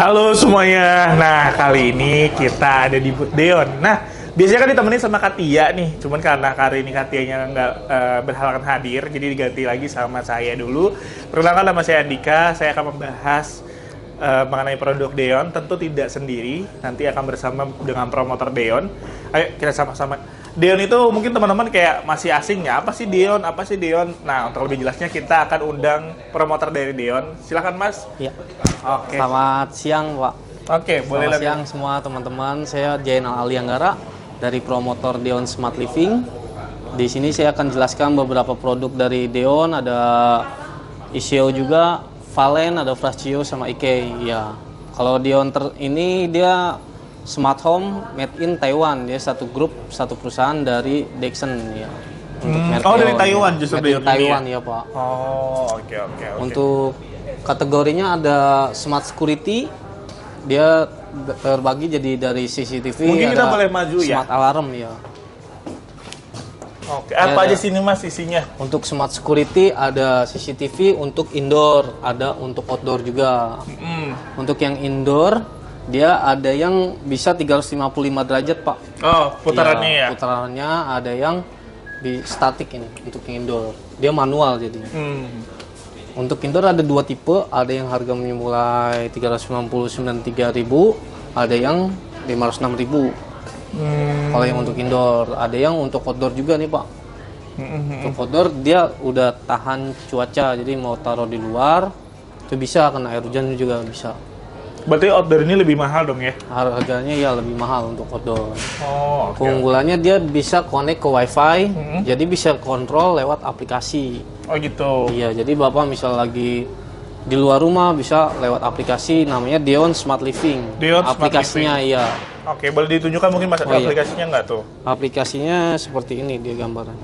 Halo semuanya. Nah, kali ini kita ada di booth Deon. Nah, biasanya kan ditemenin sama Katia nih. Cuman karena kali ini Katianya nggak berhalangan hadir, jadi diganti lagi sama saya dulu. Perkenalkan, nama saya Andika. Saya akan membahas mengenai produk Deon. Tentu tidak sendiri. Nanti akan bersama dengan promotor Deon. Ayo kita sama-sama. Deon itu mungkin teman-teman kayak masih asing ya. Apa sih Deon? Apa sih Deon? Nah, untuk lebih jelasnya kita akan undang promotor dari Deon. Silakan Mas. Ya. Oke. Selamat siang, Pak. Oke, boleh Selamat siang semua teman-teman. Saya Jainal Ali Anggara dari promotor Deon Smart Living. Di sini saya akan jelaskan beberapa produk dari Deon. Ada Iseo juga, Valen, ada Frascio sama IK. Ya. Kalau Deon ini dia Smart Home made in Taiwan. Dia satu grup, satu perusahaan dari Dixon ya. Oh, dari Taiwan justru dari Taiwan ya, Pak. Oh, oke. Untuk kategorinya ada Smart Security. Dia terbagi jadi dari CCTV. Mungkin kita ada boleh maju ya. Smart Alarm ya. Oke, apa aja sini Mas isinya? Untuk Smart Security ada CCTV untuk indoor, ada untuk outdoor juga. Untuk yang indoor dia ada yang bisa 355 derajat, Pak. Oh, putarannya ya? Putarannya ada yang di statik ini untuk yang indoor. Dia manual jadi. Untuk indoor ada dua tipe, ada yang harganya mulai 399.300, ada yang 506.000. Kalau yang untuk indoor, ada yang untuk outdoor juga nih, Pak. Untuk outdoor dia udah tahan cuaca, jadi mau taruh di luar itu bisa, kena air hujan juga bisa. Berarti outdoor ini lebih mahal dong ya? Harganya ya lebih mahal untuk outdoor. Oh, oke. Keunggulannya dia bisa connect ke WiFi, jadi bisa kontrol lewat aplikasi. Oh gitu. Iya, jadi Bapak misal lagi di luar rumah bisa lewat aplikasi namanya Deon Smart Living. Deon Smart aplikasinya Living. iya. Oke, boleh ditunjukkan mungkin Mas aplikasinya nggak tuh? Aplikasinya seperti ini dia gambaran.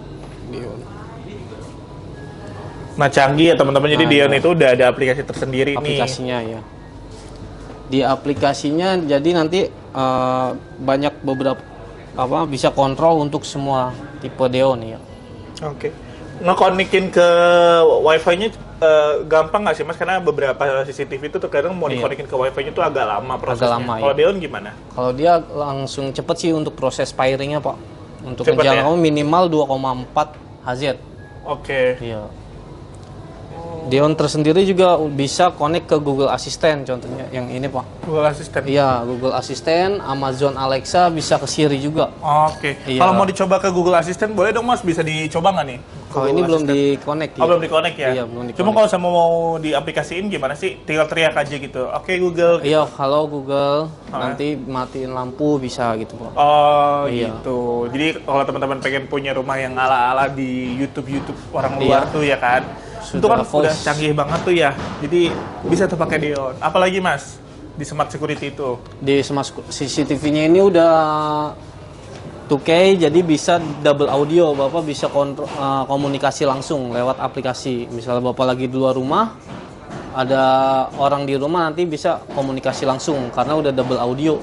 Deon. Nah, canggih ya teman-teman. Jadi Deon itu udah ada aplikasi tersendiri Aplikasinya ya. Di aplikasinya jadi nanti banyak beberapa bisa kontrol untuk semua tipe Deon ya. Oke. Ngekonekin ke wifi-nya gampang nggak sih Mas? Karena beberapa CCTV itu terkadang mau dikonekin ke wifi-nya itu agak lama prosesnya. Kalau Deon gimana? Kalau dia langsung cepet sih untuk proses pairingnya, Pak. Untuk Cepet ngejalanin minimal 2,4 Hz. Oke. Iya. Deon tersendiri juga bisa connect ke Google Assistant, contohnya yang ini, Pak. Google Assistant. Iya, Google Assistant, Amazon Alexa, bisa ke Siri juga. Oke. Iya. Kalau mau dicoba ke Google Assistant, boleh dong Mas, bisa dicoba nggak nih? Kalau ini belum di-connect ya. Oh, belum di-connect ya? Iya, belum di-connect. Cuma kalau sama mau diaplikasiin gimana sih? Tinggal teriak aja gitu. Oke, Google. Iya, halo Google, nanti matiin lampu bisa gitu, Pak. Oh, Iya. gitu. Jadi kalau teman-teman pengen punya rumah yang ala-ala di YouTube orang luar tuh ya kan. Itu kan udah canggih banget tuh ya. Jadi bisa tuh pakai Deon. Apalagi Mas di Smart Security itu? Di Smart CCTV-nya ini udah 2K, jadi bisa double audio. Bapak bisa komunikasi langsung lewat aplikasi. Misalnya Bapak lagi di luar rumah, ada orang di rumah, nanti bisa komunikasi langsung karena udah double audio.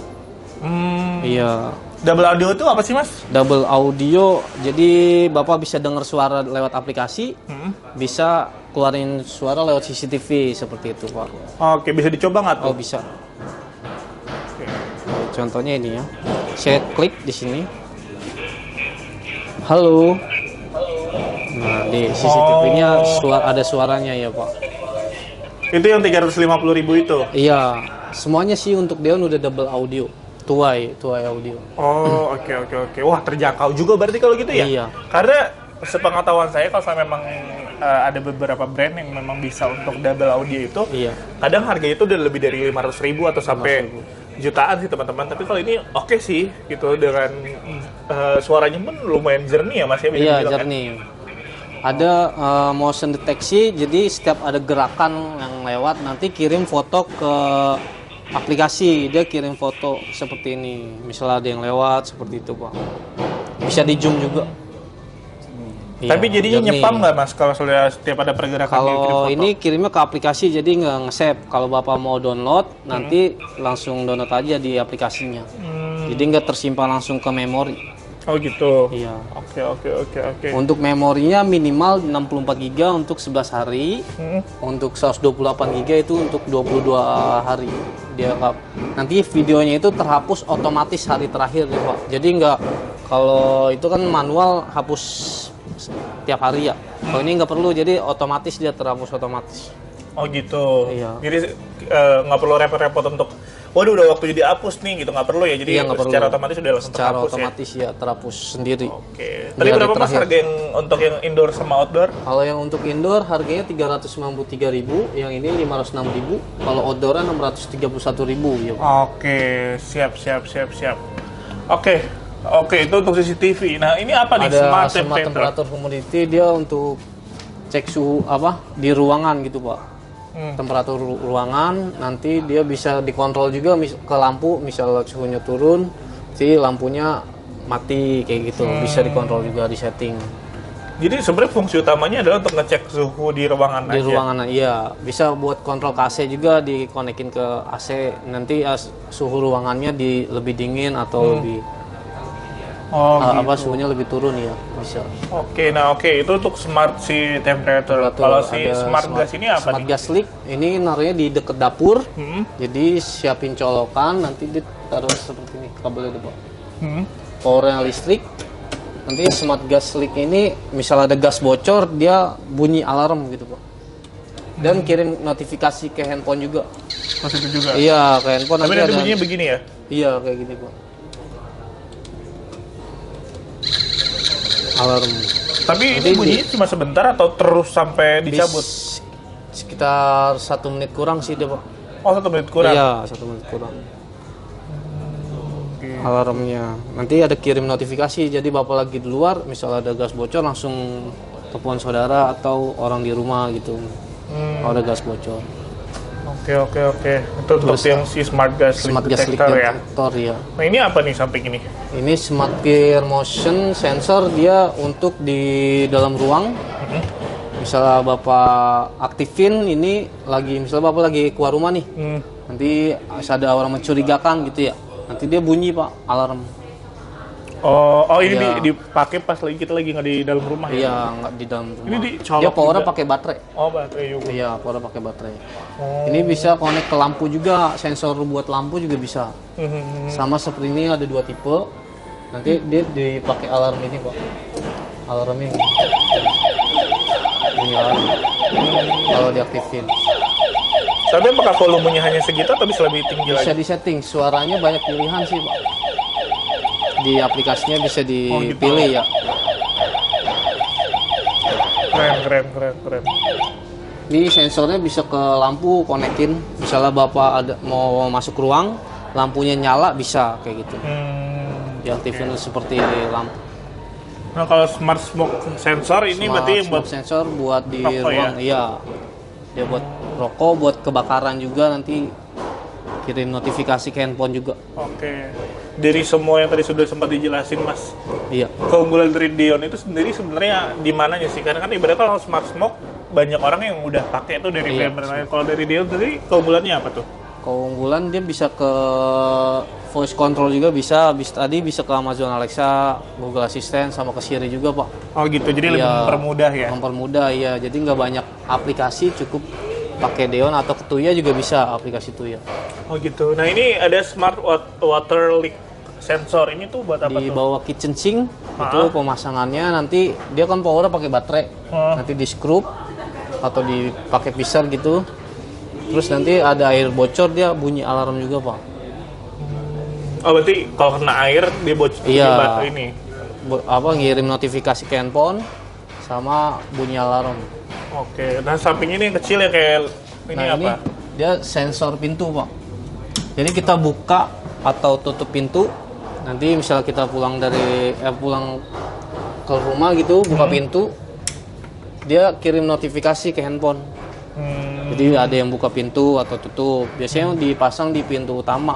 Iya. Double audio itu apa sih Mas? Double audio, jadi Bapak bisa dengar suara lewat aplikasi, bisa keluarin suara lewat CCTV seperti itu, Pak. Oke, bisa dicoba nggak tuh? Oh, bisa. Contohnya ini ya. Saya klik di sini. Halo. Nah, di CCTV-nya ada suaranya ya, Pak. Itu yang 350.000 itu? Iya, semuanya sih untuk Deon udah double audio. Tuai audio. Oh, oke. Wah, terjangkau juga berarti kalau gitu ya? Iya. Karena sepengetahuan saya kalau saya memang ada beberapa brand yang memang bisa untuk double audio itu, kadang harganya itu udah lebih dari 500.000 atau sampai jutaan sih teman-teman. Tapi kalau ini oke sih gitu, dengan suaranya pun lumayan jernih ya Mas ya? Iya, jernih. Ada motion deteksi, jadi setiap ada gerakan yang lewat nanti kirim foto ke aplikasi, dia kirim foto seperti ini. Misalnya ada yang lewat seperti itu, Pak. Bisa di zoom juga. Tapi jadinya nyepam nggak Mas kalau sudah setiap ada pergerakan? Kalau ini kirimnya ke aplikasi, jadi nggak nge-save. Kalau Bapak mau download, nanti langsung download aja di aplikasinya. Jadi nggak tersimpan langsung ke memori. Oh gitu. Iya. Oke. Untuk memorinya minimal 64 GB untuk 11 hari. Untuk 128 GB itu untuk 22 hari. Nanti videonya itu terhapus otomatis hari terakhir ya, Pak. Jadi nggak, kalau itu kan manual hapus tiap hari ya. Kalau ini nggak perlu, jadi otomatis dia terhapus otomatis. Oh gitu. Iya. Jadi nggak perlu repot-repot untuk, waduh udah waktunya dihapus nih gitu, nggak perlu ya. Jadi Iya, nggak perlu. secara otomatis udah langsung Secara terhapus otomatis ya terhapus sendiri. Oke. Di Tadi hari berapa Mas terakhir. harga yang untuk yang indoor sama outdoor? Kalau yang untuk indoor harganya 393.000, yang ini 506.000. Kalau outdoor 631.000 ya. Oke, siap. Oke, itu untuk CCTV. Nah, ini apa nih? Ada Smart smart temperature humidity, dia untuk cek suhu di ruangan gitu, Pak. Temperatur ruangan, nanti dia bisa dikontrol juga ke lampu, misal suhunya turun, si lampunya mati kayak gitu, bisa dikontrol juga di setting. Jadi sebenarnya fungsi utamanya adalah untuk ngecek suhu di ruangan Di aja. ruangan, iya. Bisa buat kontrol ke AC juga, dikonekin ke AC, nanti suhu ruangannya lebih dingin atau lebih suhunya lebih turun ya, bisa. Oke, itu untuk smart si temperature. Kalau si smart gas ini apa Smart nih? gas leak ini naruhnya di deket dapur. Jadi siapin colokan, nanti ditaruh seperti ini kabelnya itu, Pak. Powernya listrik. Nanti smart gas leak ini misal ada gas bocor, dia bunyi alarm gitu, Pak. Dan kirim notifikasi ke handphone juga. Mas itu juga. Iya, ke handphone. Tapi nanti bunyinya begini ya? Iya, kayak gini, Pak. Alarm. Tapi ini bunyinya cuma sebentar atau terus sampai dicabut? Sekitar 1 menit kurang sih dia, Pak. Oh, 1 menit kurang? Iya, 1 menit kurang. Alarmnya. Nanti ada kirim notifikasi, jadi Bapak lagi di luar, misal ada gas bocor, langsung telepon saudara atau orang di rumah gitu. Kalau ada gas bocor. Oke. Itu untuk yang si smart gas detector ya? Ya. Nah, ini apa nih samping ini? Ini smart gear motion sensor, dia untuk di dalam ruang. Misalnya Bapak aktifin ini misalnya Bapak lagi keluar rumah nih. Nanti ada orang mencurigakan gitu ya. Nanti dia bunyi, Pak, alarm. Oh ini Iya. dipakai pas kita lagi nggak di dalam rumah ya? Iya, nggak di dalam rumah. Ini dicolok Dia powernya juga? pakai baterai. Oh, baterai juga. Iya, powernya pakai baterai. Ini bisa connect ke lampu juga, sensor buat lampu juga bisa. Sama seperti ini ada 2 tipe. Nanti dia dipakai alarm ini, Pak. Alarm ini. Ini alarm. Kalau diaktifin. Tapi apakah volumenya hanya segitu atau bisa lebih tinggi Bisa lagi? disetting, suaranya banyak pilihan sih, Pak. Di aplikasinya bisa gitu. dipilih ya. Keren. Ini sensornya bisa ke lampu, konekin. Misalnya Bapak mau masuk ruang, lampunya nyala, bisa kayak gitu. Diaktifin seperti lampu. Nah, kalau smart smoke sensor ini berarti buat Smoke sensor buat di rokok ruang, iya. Dia buat rokok, buat kebakaran juga, nanti kirim notifikasi ke handphone juga. Oke. Dari semua yang tadi sudah sempat dijelasin, Mas, Iya. keunggulan dari Deon itu sendiri sebenarnya di mananya sih? Karena kan ibaratnya kalau smart smoke banyak orang yang udah pakai tuh dari Iya, brand lain. Kalau dari Deon sendiri keunggulannya apa tuh? Keunggulan dia bisa ke voice control juga bisa. Tadi bisa ke Amazon Alexa, Google Assistant, sama ke Siri juga, Pak. Oh gitu, jadi lebih Iya, mempermudah ya? Mempermudah, ya. Jadi nggak banyak aplikasi, cukup pakai Deon atau ke Tuya juga bisa aplikasi Tuya. Oh gitu. Nah ini ada smart water leak sensor, ini tuh buat apa Di tuh? bawah kitchen sink itu pemasangannya, nanti dia kan powernya pakai baterai. Nanti di screw atau dipakai pisar gitu. Terus nanti ada air bocor, dia bunyi alarm juga, Pak. Oh berarti kalau kena air dia bocor Iya. baterai ini? Ngirim notifikasi ke handphone sama bunyi alarm. Oke, nah samping ini yang kecil ya kayak ini Nah, apa? dia sensor pintu, Pak. Jadi kita buka atau tutup pintu, nanti misalnya kita pulang ke rumah gitu, buka pintu, dia kirim notifikasi ke handphone. Jadi ada yang buka pintu atau tutup. Biasanya dipasang di pintu utama.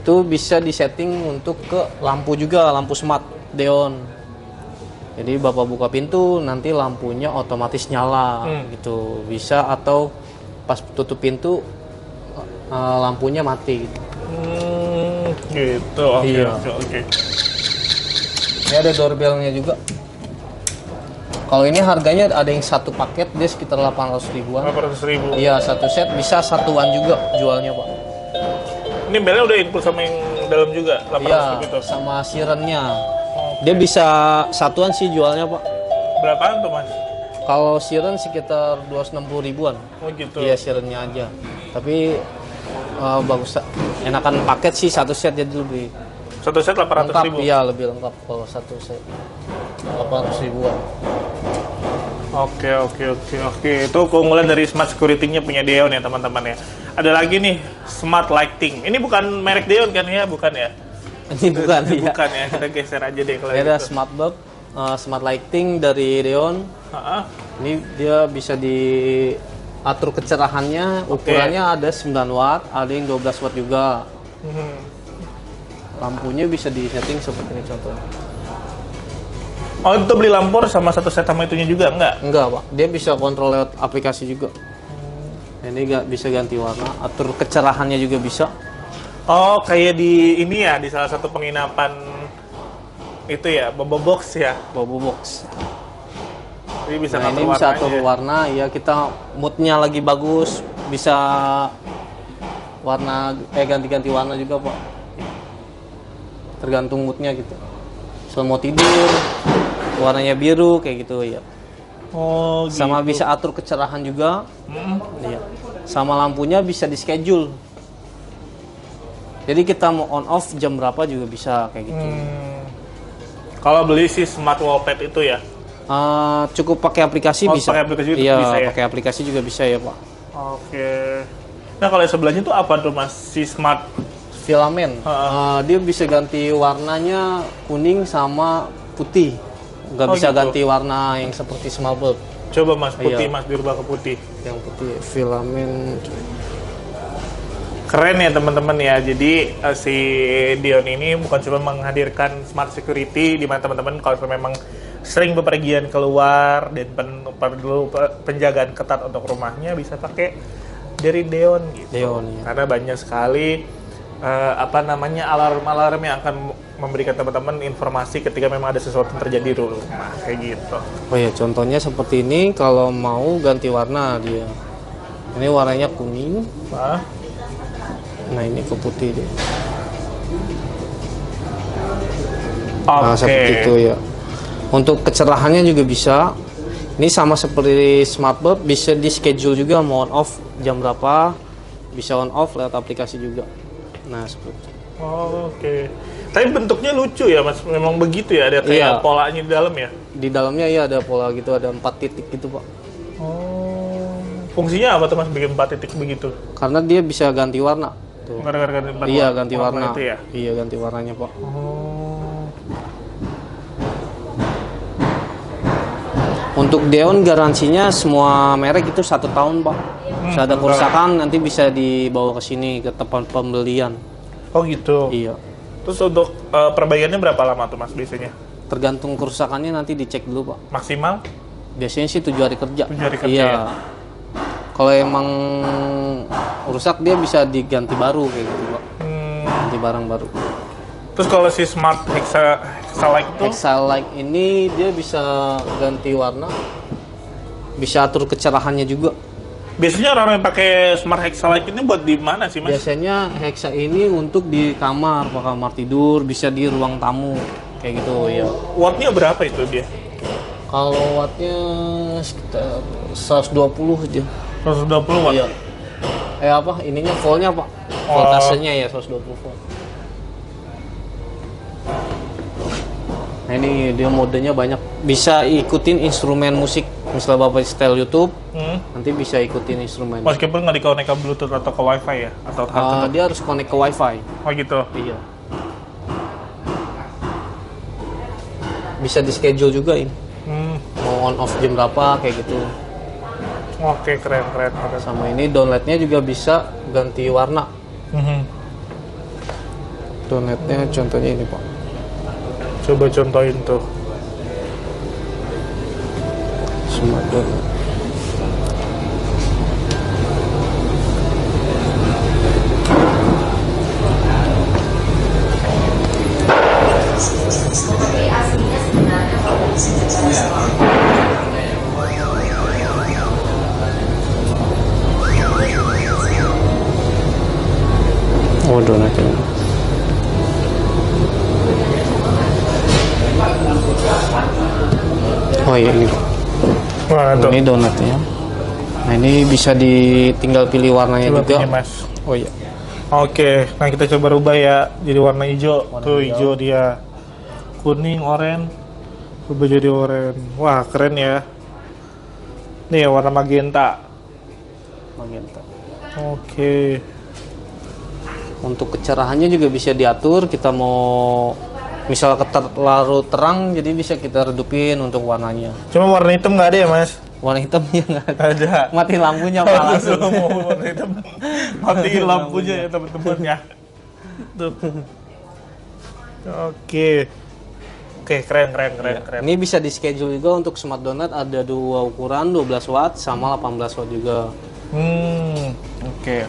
Itu bisa disetting untuk ke lampu juga, lampu smart Deon. Jadi Bapak buka pintu, nanti lampunya otomatis nyala gitu. Bisa, atau pas tutup pintu lampunya mati gitu. Gitu, oke. Ini ada doorbellnya juga. Kalau ini harganya ada yang satu paket dia sekitar 800 ribuan. 800.000. Iya, satu set bisa satuan juga jualnya, Pak. Ini belnya udah include sama yang dalam juga, 800 Iya, gitu. sama sirennya. Dia bisa satuan sih jualnya, Pak. Berapaan tuh, Mas? Kalau siren sekitar 260 ribuan. Oh gitu. Iya, sirennya aja. Tapi bagus, enakan paket sih satu set jadi lebih Satu set 800.000. lengkap. Iya, lebih lengkap kalau satu set 800 ribuan. Oke. Itu keunggulan dari smart security-nya punya Deon ya, teman-teman ya. Ada lagi nih, smart lighting. Ini bukan merek Deon kan ya? Bukan ya? Ini bukan, iya. Bukan ya. Kita geser aja deh kalau Ini ada gitu. smart bulb, smart lighting dari Deon. Heeh. Ini dia bisa diatur kecerahannya, ukurannya ada 9 watt, ada yang 12 watt juga. Mhm. Lampunya bisa disetting seperti ini contohnya. Oh, itu beli lampu sama satu set sama itunya juga enggak? Enggak, Pak. Dia bisa kontrol lewat aplikasi juga. Ini bisa ganti warna, atur kecerahannya juga bisa. Oh, kayak di ini ya, di salah satu penginapan itu ya, Bobo Box ya. Bobo Box. Jadi bisa Nah, ngatur ini bisa atur warnanya. warna, ya kita moodnya lagi bagus, bisa warna ganti-ganti warna juga, Pak. Tergantung moodnya gitu. Kalau mau tidur, warnanya biru kayak gitu ya. Oh, gitu. Sama bisa atur kecerahan juga. Iya. Sama lampunya bisa di schedule. Jadi kita mau on off jam berapa juga bisa kayak gitu. Kalau beli si smart wallpad itu ya. Cukup pakai aplikasi Oh, bisa. pakai aplikasi juga iya, bisa ya? pakai aplikasi juga bisa ya, Pak. Oke. Nah, kalau yang sebelahnya itu apa tuh, Mas? Si smart Filamen. Dia bisa ganti warnanya kuning sama putih. Nggak Oh, bisa gitu. ganti warna yang seperti smart bulb. coba Mas putih, Iya. Mas dirubah ke putih. Yang putih filamen. Keren ya teman-teman ya. Jadi si Deon ini bukan cuma menghadirkan smart security di mana teman-teman kalau memang sering bepergian keluar dan perlu penjagaan ketat untuk rumahnya bisa pakai dari Deon gitu. Deon, ya. Karena banyak sekali alarm-alarm yang akan memberikan teman-teman informasi ketika memang ada sesuatu yang terjadi di rumah kayak gitu. Oh ya, contohnya seperti ini kalau mau ganti warna dia. Ini warnanya kuning. Nah, ini ke putih dia. Nah, seperti itu ya. Untuk kecerahannya juga bisa. Ini sama seperti smart bulb, bisa di schedule juga mau on off jam berapa, bisa on off lewat aplikasi juga. Nah, seperti itu. Oke. Tapi bentuknya lucu ya Mas, memang begitu ya, ada kayak Iya. polanya di dalam ya? Di dalamnya ya ada pola gitu, ada 4 titik gitu, Pak. Oh. Fungsinya apa tuh Mas bikin 4 titik begitu? Karena dia bisa ganti warna. Tuh. Gara-gara Iya, ganti warna. itu ya? Iya, ganti warnanya, Pak. Oh. Untuk Deon garansinya semua merek itu 1 tahun, Pak. Bisa ada kerusakan nanti bisa dibawa ke sini ke tempat pembelian. Oh gitu. Iya. Terus untuk perbaikannya berapa lama tuh Mas biasanya? Tergantung kerusakannya nanti dicek dulu, Pak. Maksimal? Biasanya sih 7 hari kerja. 7 hari kerja Iya. ya? Kalau emang rusak dia bisa diganti baru kayak gitu, Pak. Ganti barang baru. Terus kalau si smart Hexalight itu? Hexalight ini dia bisa ganti warna, bisa atur kecerahannya juga. Biasanya orang yang pakai smart Hexalight ini buat di mana sih Mas? Biasanya Hexa ini untuk di kamar, Pak, kamar tidur, bisa di ruang tamu kayak gitu ya. Wattnya berapa itu dia? Kalau wattnya sekitar 120 aja. 120 watt? Iya. Apa ininya voltnya, Pak? Voltasenya ya 120 volt. Nah, ini dia modenya banyak. Bisa ikutin instrumen musik. Misalnya Bapak setel YouTube, nanti bisa ikutin instrumen. Meskipun nggak dikonek ke Bluetooth atau ke Wi-Fi ya? Atau Dia harus connect ke Wi-Fi. Oh gitu? Iya. Bisa di schedule juga ini. Mau on off jam berapa kayak gitu. Oke, keren. Sama ini downlightnya juga bisa ganti warna. Downlightnya contohnya ini, Pak. Coba contohin tuh. Smart downlight. Oh, donatnya. Oh iya ini. Wah, tuh. Ini donatnya. Nah ini bisa ditinggal pilih warnanya Coba juga. punya, Mas. Oh iya. Oke, nah kita coba rubah ya jadi warna hijau. Warna Tuh hijau. hijau dia. Kuning, oranye. Rubah jadi oranye. Wah, keren ya. Nih warna magenta. Magenta. Oke. Untuk kecerahannya juga bisa diatur. Kita mau misal terlalu terang, jadi bisa kita redupin untuk warnanya. Cuma warna hitam nggak ada ya, Mas? Warna hitamnya nggak ada. Ada. Mati lampunya Pak, langsung. Mau warna hitam. Matiin lampunya ya teman-teman ya. Tuh. Oke. Oke, keren. Ini bisa di schedule juga untuk smart donut, ada dua ukuran 12 watt sama 18 watt juga. Oke.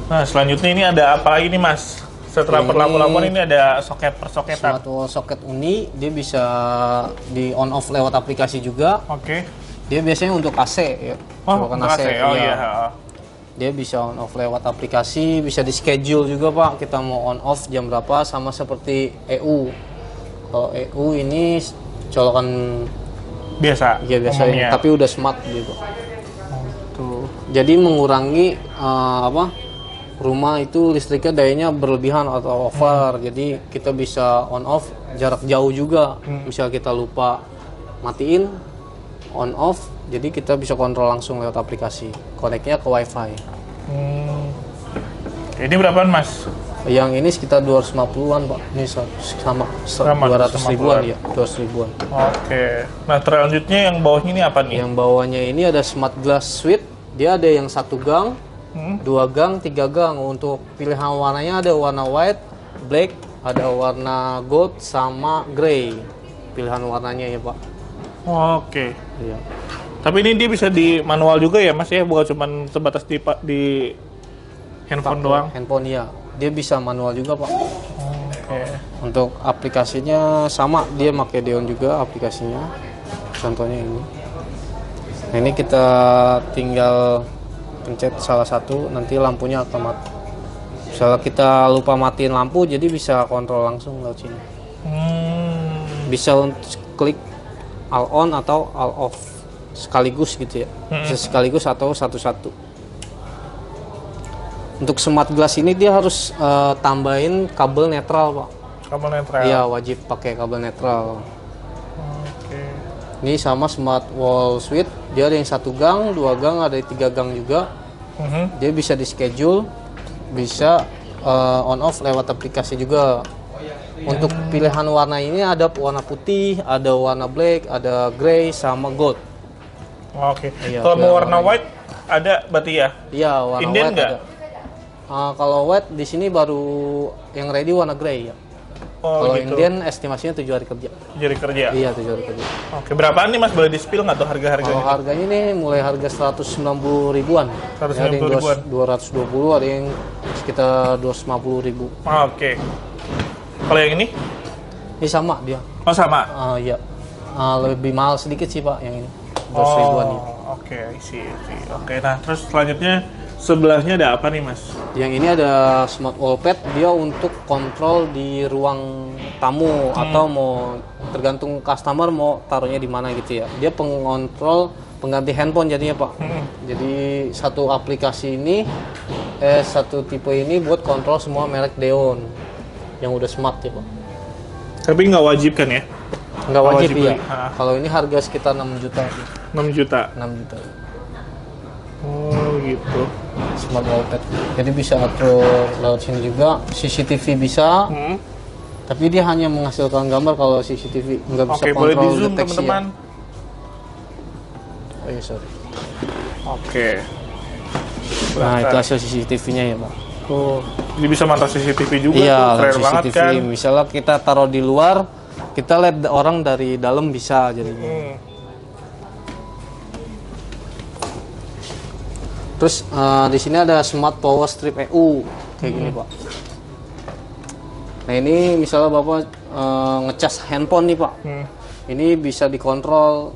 Nah, selanjutnya ini ada apa lagi nih, Mas? Setelah Ini perlampu-lampuan ini ada soket per soketan. Smart wall socket uni, dia bisa di on off lewat aplikasi juga. Oke. Dia biasanya untuk AC ya. Oh, Colokan untuk AC. Oh iya. iya. Dia bisa on off lewat aplikasi, bisa di schedule juga Pak. Kita mau on off jam berapa, sama seperti EU. Kalau EU ini colokan Biasa. ya biasa umumnya. tapi udah smart gitu. Tuh. Jadi mengurangi rumah itu listriknya dayanya berlebihan atau over. Jadi kita bisa on off jarak jauh juga. Misal kita lupa matiin on off, jadi kita bisa kontrol langsung lewat aplikasi. Koneknya ke wifi. Ini berapaan, Mas? Yang ini sekitar 250-an Pak. Ini sama 200 ribuan ya, 200 ribuan. Oke. Nah, selanjutnya yang bawahnya ini apa nih? Yang bawahnya ini ada smart glass suite. Dia ada yang 1 gang, 2 gang, 3 gang. Untuk pilihan warnanya ada warna white, black, ada warna gold sama grey. Pilihan warnanya ya Pak. Oke. Iya. Tapi ini dia bisa di manual juga ya, Mas ya? Bukan cuma sebatas di handphone doang. Handphone ya. Dia bisa manual juga Pak. Oke. Untuk aplikasinya sama, dia pakai Deon juga aplikasinya. Contohnya ini. Nah, ini kita tinggal pencet salah satu, nanti lampunya akan mati. Misalnya kita lupa matiin lampu, jadi bisa kontrol langsung lewat sini. Bisa klik all on atau all off sekaligus gitu ya. Bisa sekaligus atau satu-satu. Untuk smart glass ini dia harus tambahin kabel netral Pak. Kabel netral. Iya, wajib pakai kabel netral. Oke. Ini sama smart wall suite, dia ada yang 1 gang, 2 gang, ada 3 gang juga. Dia bisa di schedule, bisa on off lewat aplikasi juga. Untuk pilihan warna ini ada warna putih, ada warna black, ada grey, sama gold. Oke. Iya, Kalau mau warna warnanya. white ada berarti ya? Iya, warna Inden white nggak? ada. Kalau white di sini baru yang ready warna grey ya. Oh, Kalau gitu. Indian estimasinya 7 hari kerja. Jadi kerja. Iya, 7 hari kerja. Oke, berapaan nih Mas? Boleh di-spill nggak tuh Kalau harga-harganya? harganya nih mulai harga 190 ribuan. 190 Ada yang ribuan. 220, ada yang sekitar 250 ribu. Oke. Kalau yang ini? Ini sama dia. Oh, sama. Iya. Lebih mahal sedikit sih Pak yang ini. 200 ribuan ya. Oke, I see. Oke, nah terus selanjutnya sebelahnya ada apa nih, Mas? Yang ini ada smart wall pad, dia untuk kontrol di ruang tamu atau mau tergantung customer mau taruhnya di mana gitu ya. Dia pengontrol pengganti handphone jadinya Pak. Jadi satu aplikasi ini, satu tipe ini buat kontrol semua merek Deon yang udah smart ya Pak. Tapi nggak wajib kan ya? Nggak wajib wajib ya. beli. Kalau ini harga sekitar 6 juta. 6 juta. 6 juta. Oh, gitu. Smart wall pad. Jadi bisa atur lewat sini juga. CCTV bisa. Tapi dia hanya menghasilkan gambar kalau CCTV nggak bisa Oke, boleh kontrol di-zoom deteksi teman-teman. ya. Oh iya, sorry. Oke. Nah, itu hasil CCTV-nya ya, Pak. Tuh, jadi bisa mantau CCTV juga Iya, tuh, keren banget CCTV. kan? Misalnya kita taruh di luar, kita lihat orang dari dalam bisa jadinya. Terus di sini ada Smart Power Strip EU kayak gini Pak. Nah ini misalnya Bapak ngecas handphone nih Pak. Ini bisa dikontrol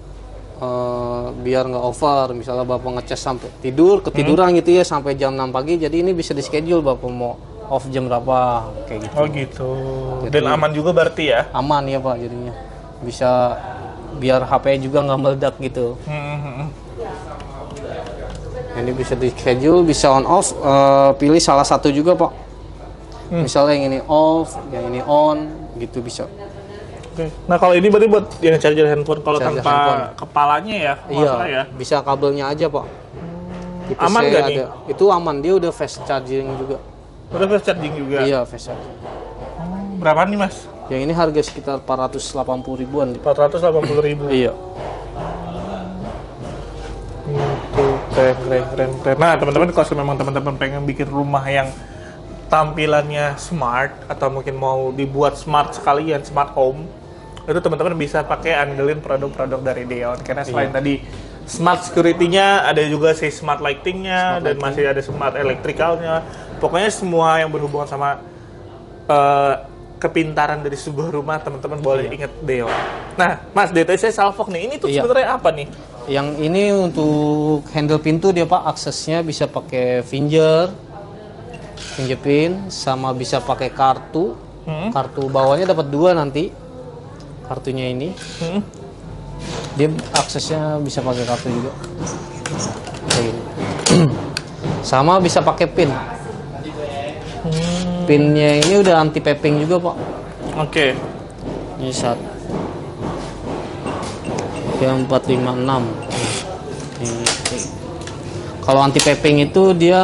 biar nggak over. Misalnya Bapak ngecas sampai tidur, ketiduran gitu ya sampai jam 6 pagi. Jadi ini bisa di schedule Bapak mau off jam berapa kayak gitu. Oh gitu. Dan aman juga berarti ya? Aman ya Pak jadinya. Bisa biar HP juga nggak meledak gitu. Ini bisa di schedule, bisa on off, pilih salah satu juga Pak. Misalnya yang ini off, yang ini on, gitu bisa. Oke. Nah kalau ini berarti buat yang charger handphone, kalau Charger tanpa handphone. kepalanya ya? Iya, Masalah ya? bisa kabelnya aja Pak. Di PC Aman nggak nih? ada. Itu aman, dia udah fast charging juga. Udah fast charging juga? Iya fast charging. Berapa nih mas? Yang ini harga sekitar 480 ribuan. 480.000. Iya. Keren. Nah teman-teman kalau memang teman-teman pengen bikin rumah yang tampilannya smart atau mungkin mau dibuat smart sekalian, smart home, itu teman-teman bisa pakai andelin produk-produk dari Deon. Karena selain tadi smart security-nya, ada juga si smart lighting-nya, dan masih ada smart electrical-nya. Pokoknya semua yang berhubungan sama kepintaran dari sebuah rumah, teman-teman boleh ingat Deon. Nah, Mas, DTC Salvoc nih, ini tuh sebenarnya apa nih? Yang ini untuk handle pintu dia Pak, aksesnya bisa pakai fingerprint, sama bisa pakai kartu. Kartu bawahnya dapat 2 nanti. Kartunya ini. Dia aksesnya bisa pakai kartu juga. Kayak gini. Sama bisa pakai pin. Pinnya ini udah anti peping juga Pak. Oke. Ini saat yang 456. Kalau anti peping itu dia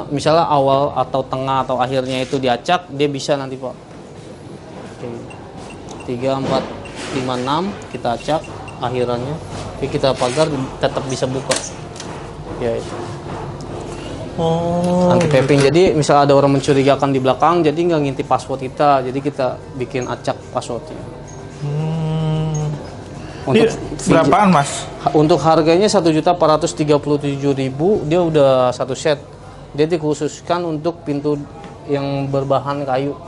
misalnya awal atau tengah atau akhirnya itu diacak, dia bisa nanti Pak. 3, 4, 5, 6 kita acak akhirannya, tapi kita pagar tetap bisa buka. Ya itu. Anti peping. Jadi misal ada orang mencurigakan di belakang, jadi nggak ngintip password kita, jadi kita bikin acak passwordnya. Untuk berapaan mas? Untuk harganya 1.437.000, dia udah satu set. Dia dikhususkan untuk pintu yang berbahan kayu.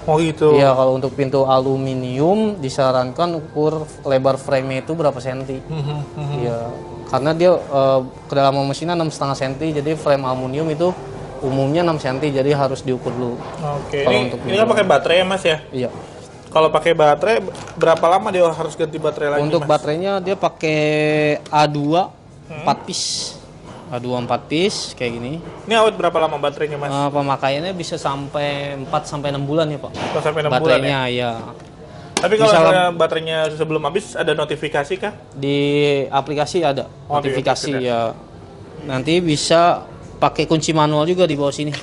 Oh gitu. Iya, kalau untuk pintu aluminium disarankan ukur lebar frame itu berapa senti. Iya, karena dia kedalaman mesinnya 6,5 cm, jadi frame aluminium itu umumnya 6 cm, jadi harus diukur dulu. Oke. Ini kan pakai baterai ya mas ya? Iya. Kalau pakai baterai, berapa lama dia harus ganti baterai lagi? Untuk mas? baterainya dia pakai A2 4 piece. A2 4 piece kayak gini. Ini awet berapa lama baterainya mas? Pemakaiannya bisa sampai 4 sampai 6 bulan ya Pak. Sampai 6 bulan ya? Baterainya ya. Tapi kalau misalnya baterainya sebelum habis ada notifikasi kah? Di aplikasi ada notifikasi di ya. Nanti bisa pakai kunci manual juga di bawah sini.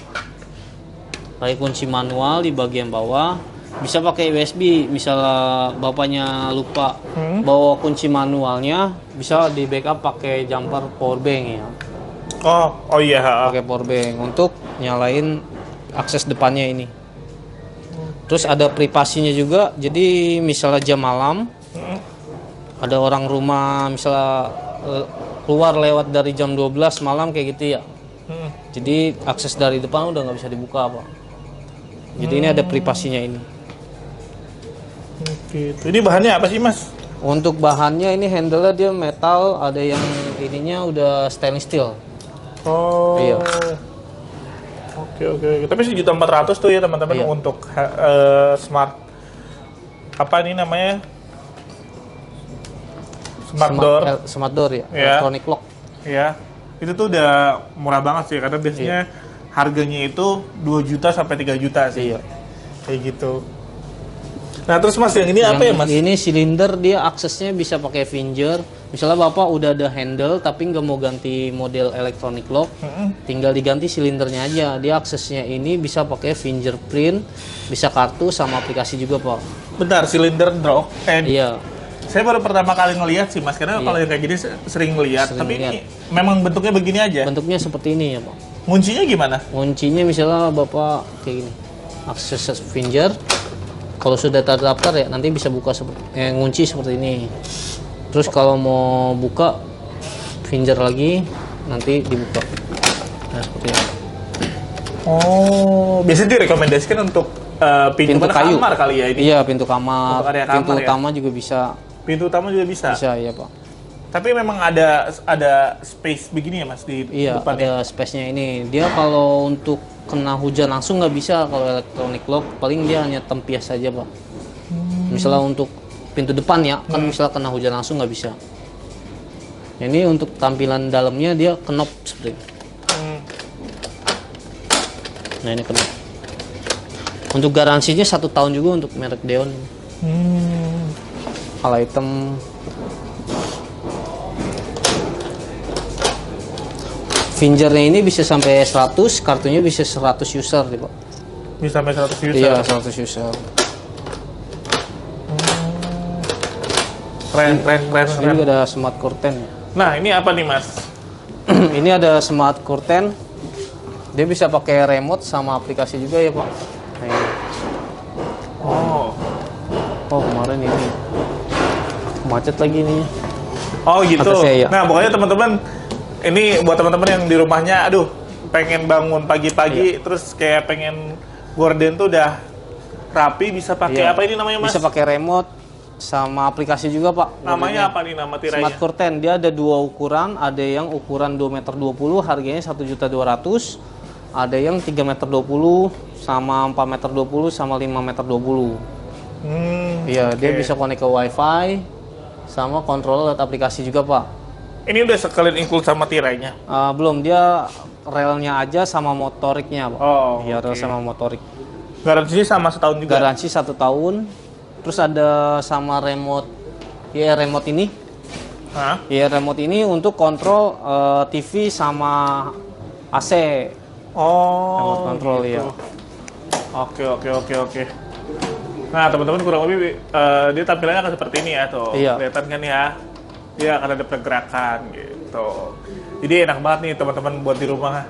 Pakai kunci manual di bagian bawah. Bisa pakai USB, misalnya bapaknya lupa bawa kunci manualnya, bisa di backup pakai jumper power bank ya. Oh iya. Pakai power bank untuk nyalain akses depannya ini. Terus ada privasinya juga, jadi misalnya jam malam, ada orang rumah misalnya keluar lewat dari jam 12 malam kayak gitu ya. Jadi akses dari depan udah nggak bisa dibuka Pak. Jadi ini ada privasinya ini. Gitu. Ini bahannya apa sih mas? Untuk bahannya ini handle-nya dia metal, ada yang ininya udah stainless steel. Oh. Iya. Oke. Tapi 1.400.000 tuh ya teman-teman Iya. untuk smart apa ini namanya? Smart door ya, ya. electronic lock. Ya. Itu tuh udah murah banget sih karena biasanya harganya itu 2 juta sampai 3 juta sih. Iya. Kayak gitu. Nah terus mas yang ini apa ya mas? Ini silinder, dia aksesnya bisa pakai finger. Misalnya bapak udah ada handle tapi nggak mau ganti model electronic lock, tinggal diganti silindernya aja. Dia aksesnya ini bisa pakai fingerprint, bisa kartu sama aplikasi juga pak. Bentar, silinder drop. Iya. Saya baru pertama kali ngelihat sih mas, karena kalau yang kayak gini sering ngelihat. Tapi ini memang bentuknya begini aja. Bentuknya seperti ini ya pak. Kuncinya gimana? Kuncinya misalnya bapak kayak gini, akses finger. Kalau sudah terdaftar ya nanti bisa buka ngunci seperti ini. Terus kalau mau buka finger lagi nanti dibuka. Nah seperti ini. Oh, biasanya direkomendasikan untuk pintu kayu. kamar kali ya ini? Iya pintu kamar. Untuk area pintu kamar, utama juga bisa. Pintu utama juga bisa? Bisa ya pak. Tapi memang ada space begini ya Mas di Iya, depannya. ada space-nya ini. Dia kalau untuk kena hujan langsung nggak bisa kalau electronic lock, paling dia hanya tempias saja Pak. Misalnya untuk pintu depan ya, kan misalnya kena hujan langsung nggak bisa. Ini untuk tampilan dalamnya dia knob seperti ini. Nah ini knob. Untuk garansinya 1 tahun juga untuk merek Deon. Kalau item fingernya ini bisa sampai 100, kartunya bisa 100 user nih Pak. Bisa sampai 100 user. Iya, 100 user. Keren. Ini juga ada smart curtain. Nah, ini apa nih Mas? Ini ada smart curtain. Dia bisa pakai remote sama aplikasi juga ya Pak. Nah, ini. Oh, Kemarin ini macet lagi nih. oh gitu. Atasnya, ya. Nah, pokoknya teman-teman, ini buat teman-teman yang di rumahnya, aduh, pengen bangun pagi-pagi, terus kayak pengen gorden tuh udah rapi, bisa pakai Iya. apa ini namanya Mas? Bisa pakai remote sama aplikasi juga Pak. Namanya apa nih nama tirainya? Smart curtain. Dia ada 2 ukuran, ada yang ukuran 2,20 m, harganya 1.200.000. Ada yang 3,20 m sama 4,20 m sama 5,20 m. Iya, dia bisa connect ke WiFi sama kontrol lewat aplikasi juga Pak. Ini udah sekalian include sama tirainya. Belum, dia relnya aja sama motoriknya Pak. Oh, Iya, rel oke. sama motorik. Garansinya sama setahun juga. Garansi 1 tahun. Terus ada sama remote. Ya, remote ini. Hah? Ya, remote ini untuk kontrol TV sama AC. Oh, Remote control, gitu. ya. Oke. Nah, teman-teman kurang lebih dia tampilannya akan seperti ini ya tuh. Iya. Kelihatan kan ya? Dia akan ada pergerakan gitu. Jadi enak banget nih teman-teman buat di rumah.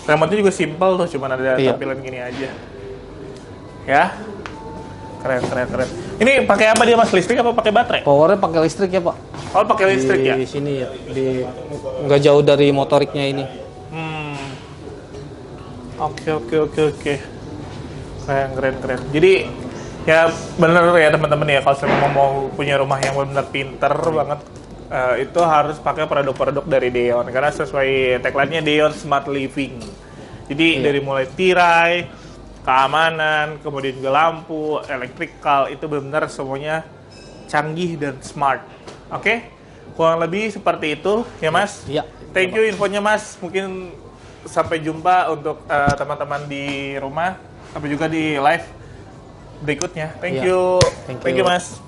Remote-nya juga simple tuh, cuman ada Iya. tampilan gini aja. Ya. Keren. Ini pakai apa dia Mas? Listrik apa pakai baterai? Powernya pakai listrik ya Pak. Oh, pakai listrik ya? Di sini ya. Nggak jauh dari motoriknya ini. Oke. Keren. Jadi ya bener ya teman-teman ya, kalau saya mau punya rumah yang benar pinter banget, itu harus pakai produk-produk dari Deon karena sesuai tagline-nya Deon Smart Living. Jadi dari mulai tirai, keamanan, kemudian juga lampu, elektrikal, itu benar semuanya canggih dan smart. Oke? Kurang lebih seperti itu ya Mas. Iya. Thank you infonya Mas. Mungkin sampai jumpa untuk teman-teman di rumah, sampai juga di live berikutnya. Thank Iya. you. Thank Thank you you. Mas.